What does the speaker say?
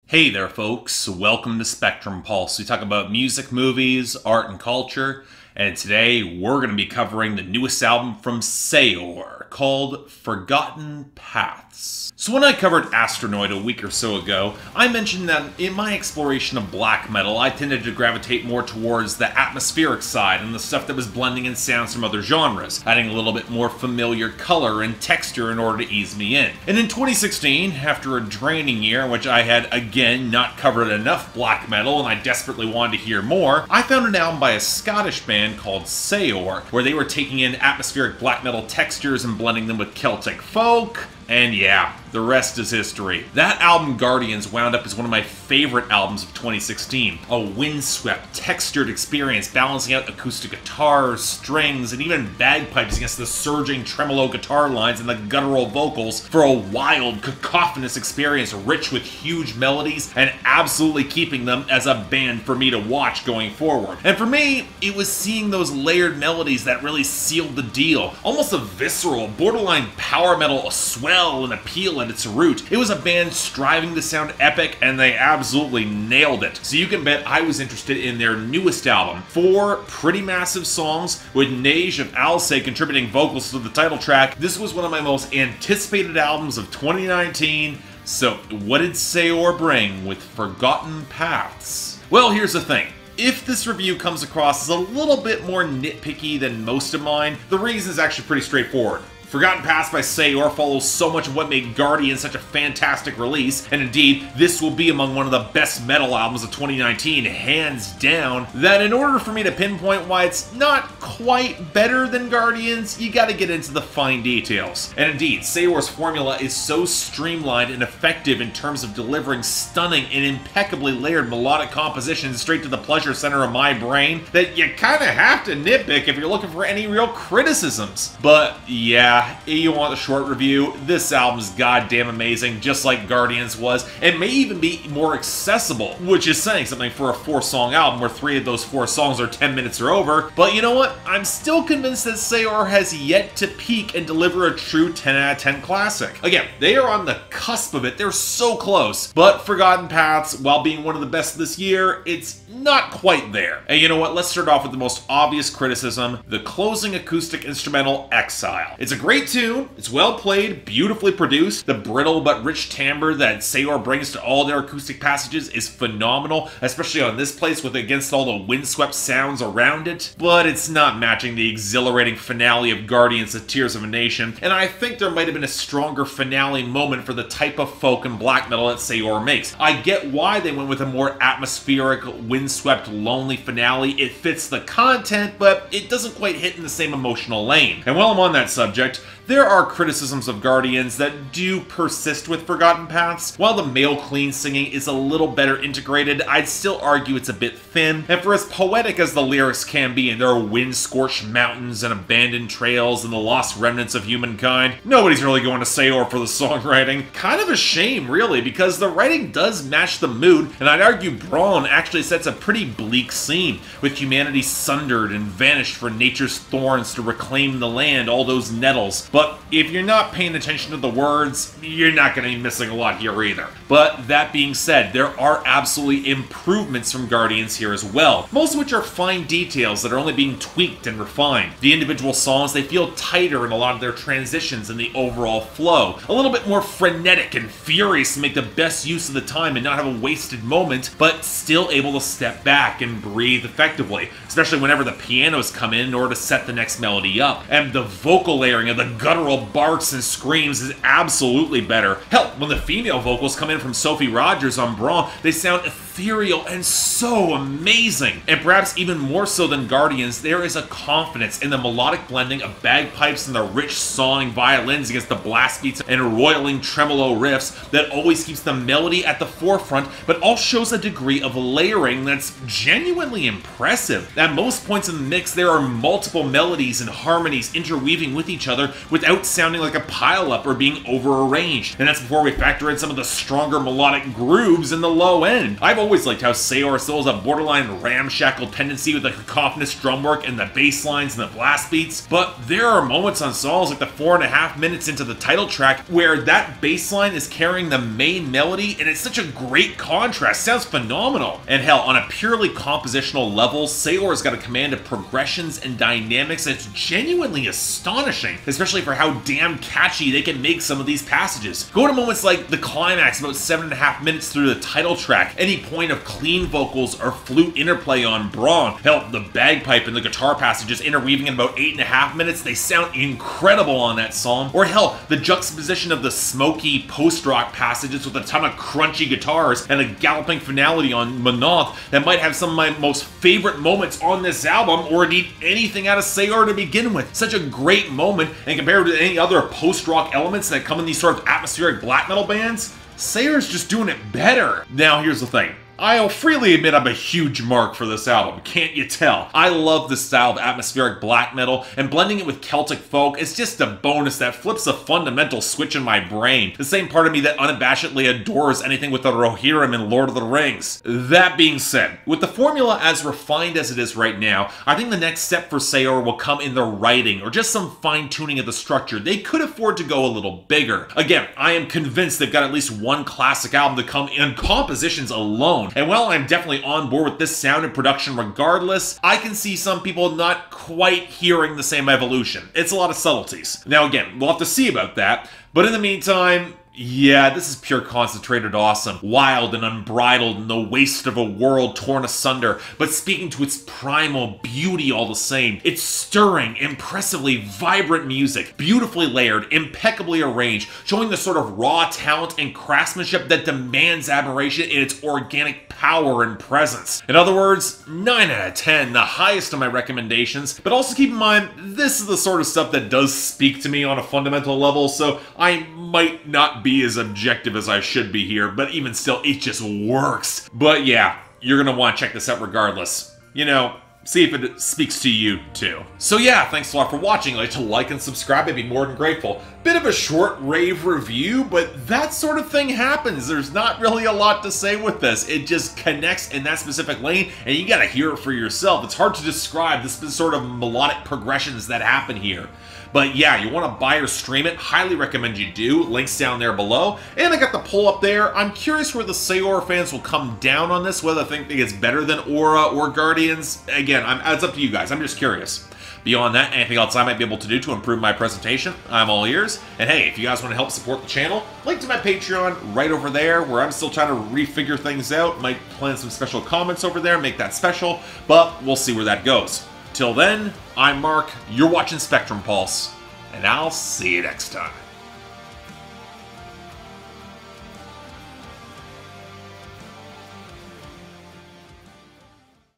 Hey there, folks. Welcome to Spectrum Pulse. We talk about music, movies, art, and culture. And today we're going to be covering the newest album from Saor called Forgotten Paths. So when I covered Astronoid a week or so ago, I mentioned that in my exploration of black metal, I tended to gravitate more towards the atmospheric side and the stuff that was blending in sounds from other genres, adding a little bit more familiar color and texture in order to ease me in. And in 2016, after a draining year in which I had again not covered enough black metal and I desperately wanted to hear more, I found an album by a Scottish band called Saor, where they were taking in atmospheric black metal textures and blending them with Celtic folk. And yeah, the rest is history. That album, Guardians, wound up as one of my favorite albums of 2016. A windswept, textured experience balancing out acoustic guitars, strings, and even bagpipes against the surging tremolo guitar lines and the guttural vocals for a wild, cacophonous experience rich with huge melodies and absolutely keeping them as a band for me to watch going forward. And for me, it was seeing those layered melodies that really sealed the deal. Almost a visceral, borderline power metal swell and appeal at its root. It was a band striving to sound epic, and they absolutely nailed it. So you can bet I was interested in their newest album. 4 pretty massive songs, with Neige of Alcé contributing vocals to the title track. This was one of my most anticipated albums of 2019. So what did Saor bring with Forgotten Paths? Well, here's the thing. If this review comes across as a little bit more nitpicky than most of mine, the reason is actually pretty straightforward. Forgotten Paths by Saor follows so much of what made Guardians such a fantastic release, and indeed, this will be among one of the best metal albums of 2019, hands down, that in order for me to pinpoint why it's not quite better than Guardians, you gotta get into the fine details. And indeed, Saor's formula is so streamlined and effective in terms of delivering stunning and impeccably layered melodic compositions straight to the pleasure center of my brain that you kinda have to nitpick if you're looking for any real criticisms. But yeah, you want the short review, this album's goddamn amazing, just like Guardians was, and may even be more accessible, which is saying something for a 4-song album where 3 of those 4 songs are 10 minutes or over. But you know what? I'm still convinced that Saor has yet to peak and deliver a true 10 out of 10 classic. Again, they are on the cusp of it, they're so close, but Forgotten Paths, while being one of the best this year, it's not quite there. And you know what? Let's start off with the most obvious criticism, the closing acoustic instrumental, Exile. It's a great tune, it's well played, beautifully produced, the brittle but rich timbre that Saor brings to all their acoustic passages is phenomenal, especially on this place with against all the windswept sounds around it, but it's not matching the exhilarating finale of Guardians of Tears of a Nation, and I think there might have been a stronger finale moment for the type of folk and black metal that Saor makes. I get why they went with a more atmospheric, windswept, lonely finale. It fits the content, but it doesn't quite hit in the same emotional lane. And while I'm on that subject, there are criticisms of Guardians that do persist with Forgotten Paths. While the male clean singing is a little better integrated, I'd still argue it's a bit thin. And for as poetic as the lyrics can be, and there are wind-scorched mountains and abandoned trails and the lost remnants of humankind, nobody's really going to Saor for the songwriting. Kind of a shame, really, because the writing does match the mood, and I'd argue Bron actually sets a pretty bleak scene, with humanity sundered and vanished for nature's thorns to reclaim the land, all those nettles. But if you're not paying attention to the words, you're not going to be missing a lot here either. But that being said, there are absolutely improvements from Guardians here as well, most of which are fine details that are only being tweaked and refined. The individual songs, they feel tighter in a lot of their transitions and the overall flow. A little bit more frenetic and furious to make the best use of the time and not have a wasted moment, but still able to step back and breathe effectively, especially whenever the pianos come in order to set the next melody up. And the vocal layering of the guttural barks and screams is absolutely better. Hell, when the female vocals come in from Sophie Rogers on Bron, they sound ethereal and so amazing. And perhaps even more so than Guardians, there is a confidence in the melodic blending of bagpipes and the rich sawing violins against the blast beats and roiling tremolo riffs that always keeps the melody at the forefront, but also shows a degree of layering that's genuinely impressive. At most points in the mix, there are multiple melodies and harmonies interweaving with each other without sounding like a pile-up or being over-arranged. And that's before we factor in some of the stronger melodic grooves in the low end. I've always liked how Saor still has a borderline ramshackle tendency with the cacophonous drum work and the bass lines and the blast beats, but there are moments on songs like the 4.5 minutes into the title track where that bass line is carrying the main melody, and it's such a great contrast. Sounds phenomenal. And hell, on a purely compositional level, Saor's got a command of progressions and dynamics that's genuinely astonishing, especially for how damn catchy they can make some of these passages. Go to moments like the climax about 7.5 minutes through the title track, any point of clean vocals or flute interplay on Bron. Hell, the bagpipe and the guitar passages interweaving in about 8.5 minutes, they sound incredible on that song. Or hell, the juxtaposition of the smoky post-rock passages with a ton of crunchy guitars and a galloping finality on Monadh that might have some of my most favorite moments on this album, or indeed anything out of Saor to begin with. Such a great moment, and compared to any other post-rock elements that come in these sort of atmospheric black metal bands, Saor's just doing it better. Now here's the thing. I'll freely admit I'm a huge mark for this album, can't you tell? I love this style of atmospheric black metal, and blending it with Celtic folk is just a bonus that flips a fundamental switch in my brain. The same part of me that unabashedly adores anything with the Rohirrim in Lord of the Rings. That being said, with the formula as refined as it is right now, I think the next step for Saor will come in the writing, or just some fine-tuning of the structure. They could afford to go a little bigger. Again, I am convinced they've got at least one classic album to come in compositions alone. And while I'm definitely on board with this sound and production regardless, I can see some people not quite hearing the same evolution. It's a lot of subtleties. Now again, we'll have to see about that, but in the meantime, yeah, this is pure concentrated awesome. Wild and unbridled in the waste of a world torn asunder, but speaking to its primal beauty all the same. It's stirring, impressively vibrant music, beautifully layered, impeccably arranged, showing the sort of raw talent and craftsmanship that demands admiration in its organic power and presence. In other words, 9 out of 10, the highest of my recommendations, but also keep in mind, this is the sort of stuff that does speak to me on a fundamental level, so I might not be as objective as I should be here, but even still, it just works. But yeah, you're gonna want to check this out regardless. You know, see if it speaks to you too. So yeah, thanks a lot for watching. I'd like to like and subscribe, I'd be more than grateful. Bit of a short rave review, but that sort of thing happens. There's not really a lot to say with this. It just connects in that specific lane, and you gotta hear it for yourself. It's hard to describe the sort of melodic progressions that happen here. But yeah, you want to buy or stream it, highly recommend you do. Links down there below. And I got the poll up there. I'm curious where the Saor fans will come down on this, whether they think it's better than Aura or Guardians. Again, it's up to you guys. I'm just curious. Beyond that, anything else I might be able to do to improve my presentation, I'm all ears. And hey, if you guys want to help support the channel, link to my Patreon right over there, where I'm still trying to refigure things out. Might plan some special comments over there, make that special, but we'll see where that goes. Till then, I'm Mark, you're watching Spectrum Pulse, and I'll see you next time.